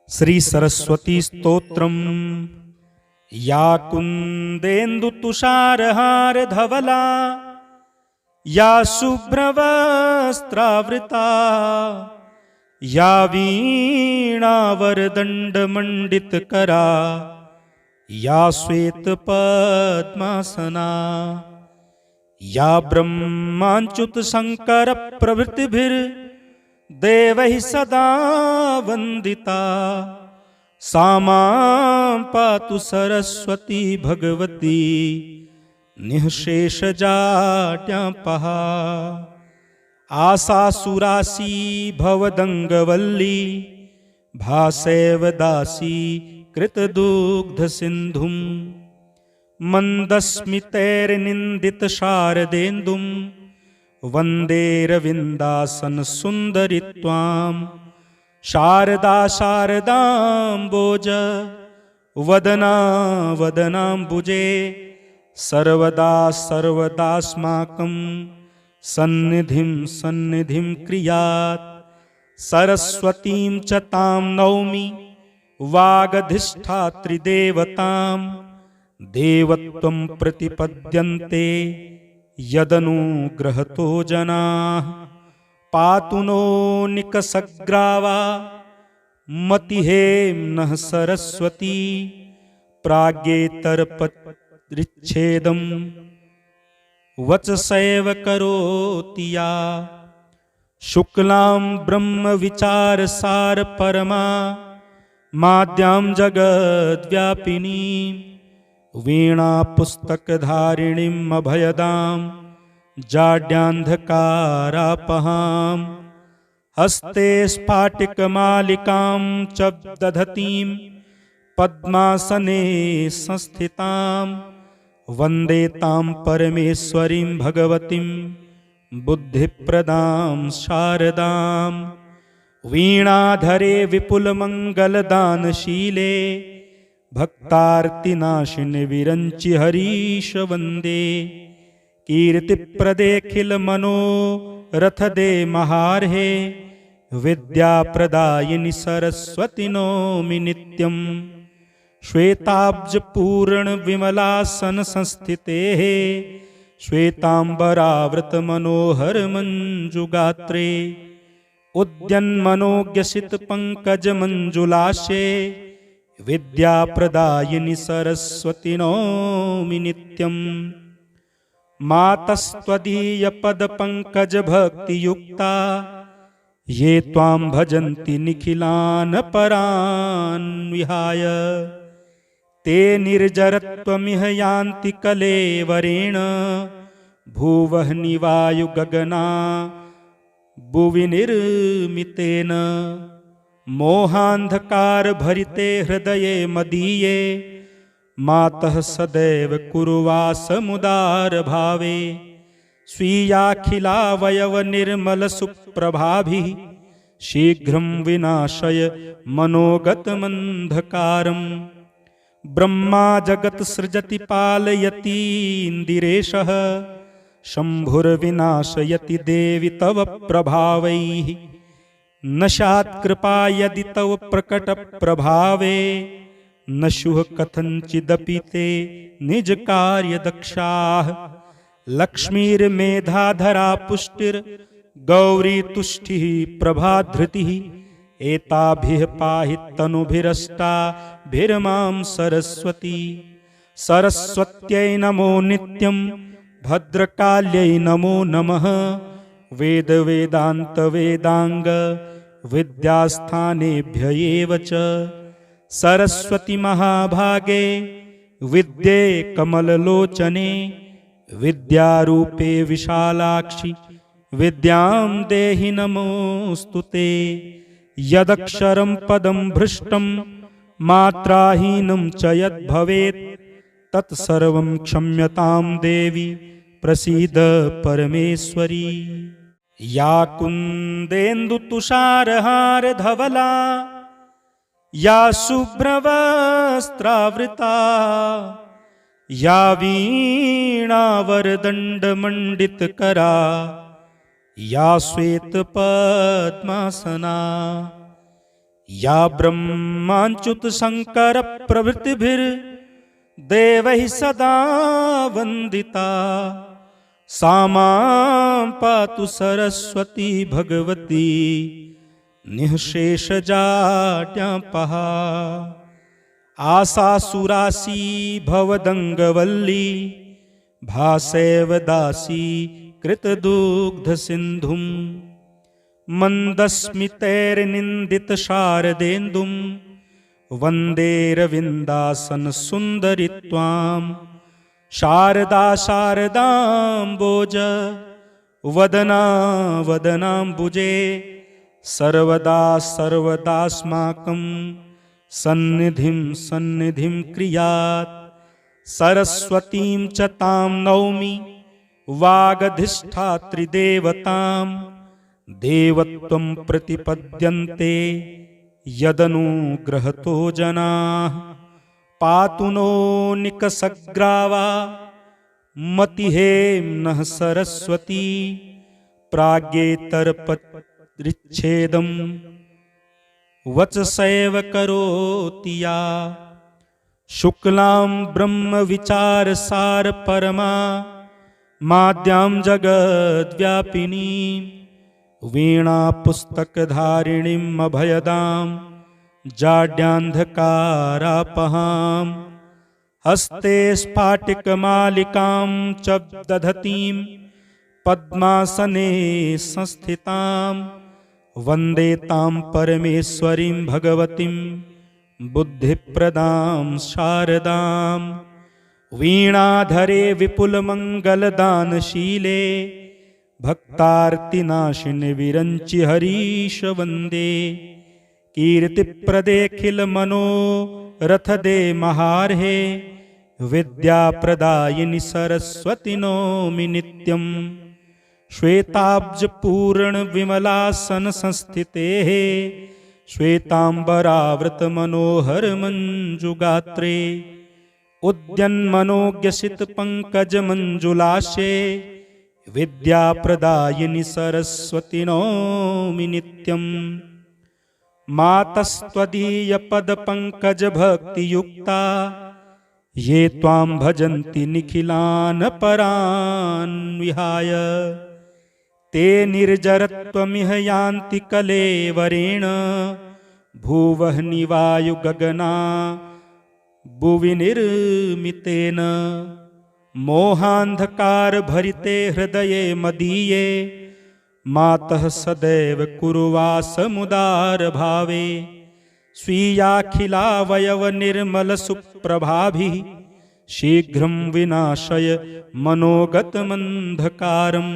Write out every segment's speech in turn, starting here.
श्री सरस्वती स्तोत्रम। या कुंदेन्दु तुषारहार धवला या शुभ्रवस्त्रावृता या वीणावरदंड मंडित करा या श्वेत पद्मासना या ब्रह्माच्युत शंकर प्रभृतिभिर देवैः सदा वंदिता सा मां पातु सरस्वती भगवती निःशेष जाड्यापहा। आसासुरासी भवदंगवल्ली भासेव दासी कृतदुग्ध सिंधुम मंदस्मितैर्निंदित शारदेन्दुम वंदे रविंदासन सुंदरी त्वां। शारदा शारदाम्बोज वदना वदनाम्बुजे सर्वदा सर्वदास्माकं सन्निधिं सन्निधिं क्रियात्। सरस्वतीं च तां नौमि वागधिष्ठात्रि देवतां देवत्वं प्रतिपद्यन्ते यदनुग्रहतो जनाः। पातु नो निकषग्रावा मतिहेम्नः सरस्वती प्राज्ञेतरपरिच्छेदं वचसैव करोति या। शुक्लां ब्रह्म विचार सार परमा माद्यां जगद्व्यापिनीं वीणा पुस्तकधारिणीम् अभयदां जाड्यान्धकारापहां। हस्ते स्फाटिकमालिकां च दधतीं पद्मासने संस्थितां वन्दे तां परमेश्वरीं भगवतीं बुद्धिप्रदां शारदां। वीणाधरे विपुलमङ्गलदानशीले भक्तार्तिनाशिनि विरञ्चि हरीश वन्दे। कीर्तिप्रदेखिल मनोरथदे महार्हे विद्याप्रदायिनि सरस्वती नौमि नित्यं। श्वेताब्जपूर्ण विमलासन संस्थितेः श्वेतांबरावृत मनोहर मंजुगात्रे उद्यन्मनोज्ञसित पंकज मंजुलाशे विद्याप्रदायिनि सरस्वती नौमि नित्यं। मातस्त्वदीय पद पंकज भक्ति युक्ता ये त्वां भजन्ति निखिलान् परान् विहाय। ते निर्जरत्वमिह यान्ति कलेवरेण भुवह्नि वायु गगना भुवि निर्मितेन। मोहान्धकार भरिते हृदये मदीये मातः सदैव कुरुवासमुदार भावे। स्वीयाखिलावयव निर्मल सुप्रभाभिः शीघ्रं विनाशय मनोगतमन्धकारम्। ब्रह्मा जगत् सृजति पालयतीन्द्रिरेशः शम्भुर्विनाशयति देवि तव प्रभावैः। न स्यात्कृपा यदि तव प्रकट प्रभावे न शुः कथञ्चिदपि ते निज कार्य दक्षाः। लक्ष्मीर्मेधाधरा पुष्टिर् गौरी तुष्टिः प्रभाधृतिः एताभिः पाहि तनुभिरष्टाभिर्मां सरस्वती। सरस्वत्यै नमो नित्यं भद्रकाल्यै नमो नमः। वेद वेदान्त वेदांग विद्यास्थानेभ्य एव च। सरस्वती महाभागे विद्ये कमललोचने विद्यारूपे विशालाक्षि विद्यां देहि नमोस्तुते। यदक्षरं पदं भ्रष्टं मात्राहीनं च यद्भवेत् तत्सर्वं क्षम्यतां देवी प्रसीद परमेश्वरी। या कुंदेन्दु तुषारहार धवला या शुभ्रवस्त्रावृता या वीणावरदंड मंडित करा या श्वेत पद्मासना या ब्रह्माच्युत शंकर प्रभृतिभिर देवैः सदा वंदिता सा मां पातु सरस्वती भगवती निःशेषजाड्यापहा। आसासुरासी भवदंगवल्ली भासेव दासी कृतदुग्ध सिंधुम मंदस्मितैर्निंदित शारदेन्दुम वंदे रविंदासन सुंदरी त्वाम। शारदा शारदाम्बोज वदना वदनाम्बुजे सर्वदा सर्वदास्माकं सन्निधिं सन्निधिं क्रियात्। सरस्वतीं च तां नौमि वागधिष्ठात्रि देवतां देवत्वं प्रतिपद्यन्ते यदनुग्रहतो जनाः। पातु नो निकषग्रावा मतिहेम्नः सरस्वती प्राज्ञेतरपरिच्छेदं वचसैव करोति या। शुक्लां ब्रह्म विचार सार परमा माद्यां जगद्व्यापिनी वीणा पुस्तकधारिणीं अभयदां जाड्यान्धकारापहां। हस्ते स्फाटिकमालिकां च दधतीं पद्मासने संस्थितां वन्दे तां परमेश्वरीं भगवतीं बुद्धिप्रदां शारदां। वीणाधरे विपुलमङ्गलदानशीले भक्तार्तिनाशिनि विरञ्चि हरीश वन्दे। कीर्तिप्रदेखिल मनोरथदे महार्हे विद्याप्रदायिनि सरस्वती नौमि नित्यं। श्वेताब्जपूर्ण विमलासन संस्थितेः श्वेतांबरावृत मनोहर मंजुगात्रे उद्यन्मनोज्ञसित पंकज मंजुलाशे विद्याप्रदायिनि सरस्वती नौमि नित्यं। मातस्त्वदीय पद पंकज भक्ति युक्ता ये त्वां भजन्ति निखिलान् परान् विहाय। ते निर्जरत्वमिह यान्ति कलेवरेण भुवः निवायु गगना भुवि निर्मितेन। मोहान्धकार भरिते हृदये मदीये मातः सदैव कुरुवासमुदार भावे। स्वीयाखिलावयव निर्मल सुप्रभाभिः शीघ्रं विनाशय मनोगतमन्धकारम्।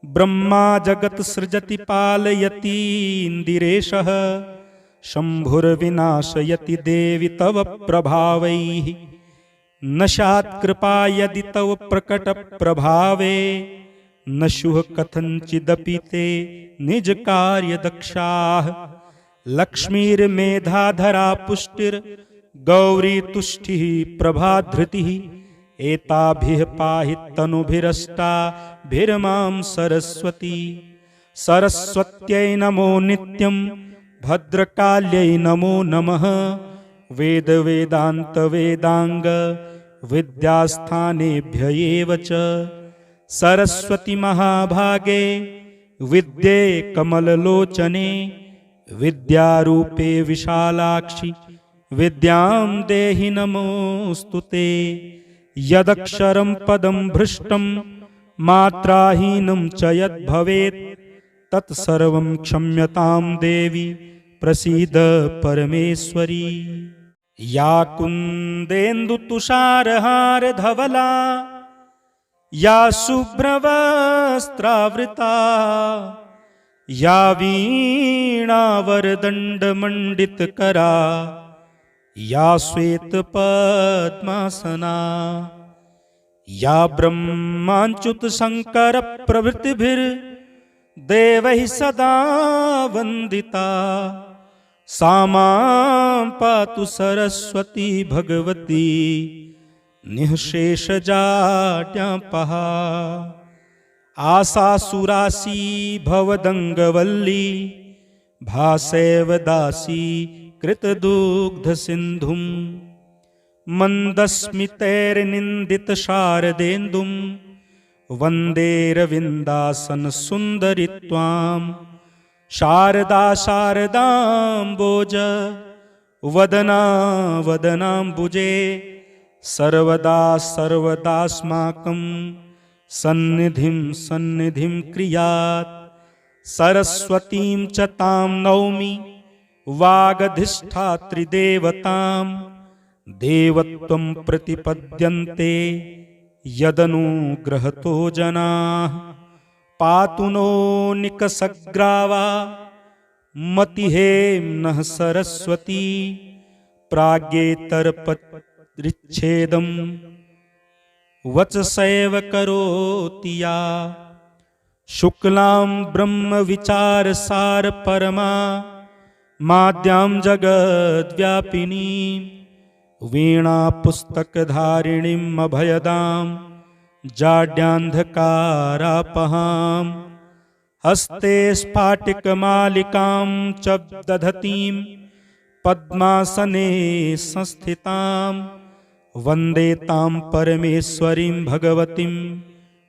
ब्रह्मा जगत् सृजति पालयतीन्द्रिरेशः शम्भुर्विनाशयति देवि तव प्रभावैः। न स्यात्कृपा यदि तव प्रकट प्रभावे न शुः कथञ्चिदपि ते निज कार्य दक्षाः। लक्ष्मीर्मेधाधरा पुष्टिर् गौरी तुष्टिः प्रभाधृतिः एताभिः पाहि तनुभिरष्टाभिर्मां सरस्वती। सरस्वत्यै नमो नित्यं भद्रकाल्यै नमो नमः। वेद वेदान्त वेदांग विद्यास्थानेभ्य एव च। सरस्वती महाभागे विद्ये कमललोचने विद्यारूपे विशालाक्षि विद्यां देहि नमोऽस्तुते। यदक्षरं पदं भ्रष्टं मात्राहीनं च यद्भवेत् तत्सर्वं क्षम्यतां देवी प्रसीद परमेश्वरी। या कुन्देन्दुतुषारहार धवला या शुभ्रवस्त्रावृता या वीणावरदण्डमण्डितकरा या श्वेतपद्मासना या ब्रह्माच्युत शंकर प्रभृतिभिर्देवैः सदा वंदिता सा मां पातु सरस्वती भगवती निःशेषजाड्यापहा। आसासुरासी भवदंगवल्ली भासेव दासी कृतदुग्धसिन्धुं मन्दस्मितैर्निन्दितशारदेन्दुं वन्दे रविन्दासनसुन्दरि त्वां शारदा शारदाम्बोज वदना वदनाम्बुजे सर्वदा सर्वदास्माकं सन्निधिं सन्निधिं क्रियात् सरस्वतीं च तां नौमि वागधिष्ठात्रिदेवतां देवत्वं प्रतिपद्यन्ते यदनुग्रहतो जनाः पातु नो निकषग्रावा मतिहेम्नः सरस्वती प्राज्ञेतरपरिच्छेदं वचसैव करोति या शुक्लां ब्रह्मविचारसार परमा माद्यां जगद्व्यापिनीं वीणापुस्तकधारिणीम् अभयदां जाड्यान्धकारापहां हस्ते स्फाटिकमालिकां च दधतीं पद्मासने संस्थितां वन्दे तां परमेश्वरीं भगवतीं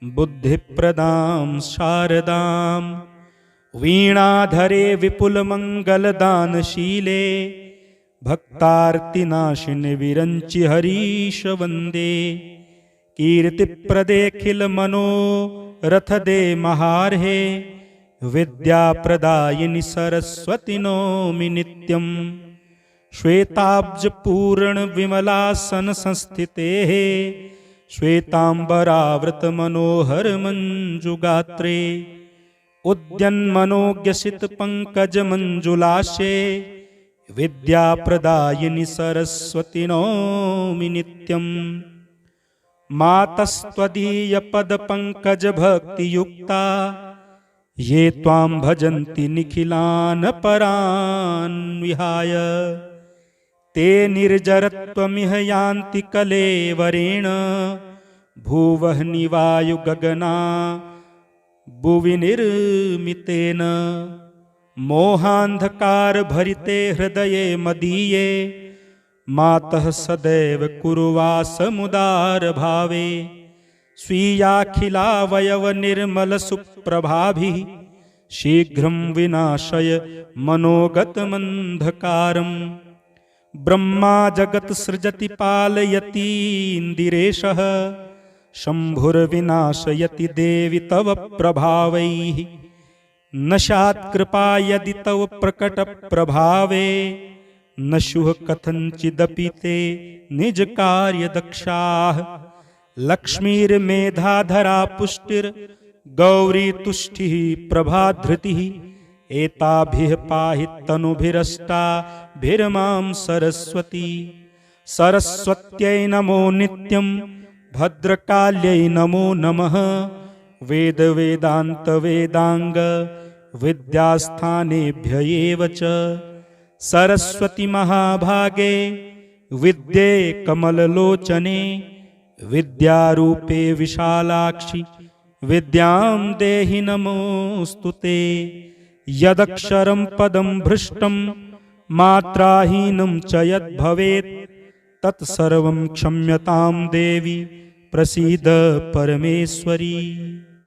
बुद्धिप्रदां शारदां वीणाधरे विपुलमङ्गलदानशीले भक्तार्तिनाशिनि विरञ्चि हरीश वन्दे कीर्तिप्रदेखिलमनोरथदे महार्हे विद्याप्रदायिनि सरस्वति नौमि नित्यं श्वेताब्जपूर्णविमलासनसंस्थितेः श्वेताम्बरावृतमनोहरमञ्जुगात्रे उद्यन्मनोज्ञसितपङ्कजमञ्जुलाशे विद्याप्रदायिनि सरस्वति नौमि नित्यं मातस्त्वदीयपदपङ्कजभक्तियुक्ता ये त्वां भजन्ति निखिलान् परान् विहाय ते निर्जरत्वमिह यान्ति कलेवरेण भुवः निवायुगगना भुवि निर्मितेन मोहान्धकारभरिते हृदये मदीये मातः सदैव कुर्वासमुदारभावे स्वीयाखिलावयवनिर्मलसुप्रभाभिः शीघ्रं विनाशय मनोगतमन्धकारम् ब्रह्मा जगत्सृजति पालयतीन्द्रिरेशः शम्भुर्विनाशयति देवि तव प्रभावैः न स्यात्कृपा यदि तव प्रकटप्रभावे न शुः कथञ्चिदपि ते निजकार्यदक्षाः लक्ष्मीर्मेधाधरा पुष्टिर्गौरी तुष्टिः प्रभाधृतिः एताभिः पाहि तनुभिरष्टाभिर्मां सरस्वती सरस्वत्यै नमो नित्यं भद्रकाल्यै नमो नमः वेदवेदान्तवेदाङ्ग विद्यास्थानेभ्य एव च सरस्वती महाभागे विद्ये कमललोचने विद्यारूपे विशालाक्षि विद्यां देहि नमोऽस्तुते यदक्षरं पदं भ्रष्टं मात्राहीनं च यद्भवेत् तत्सर्वं क्षम्यतां देवी प्रसीद परमेश्वरी।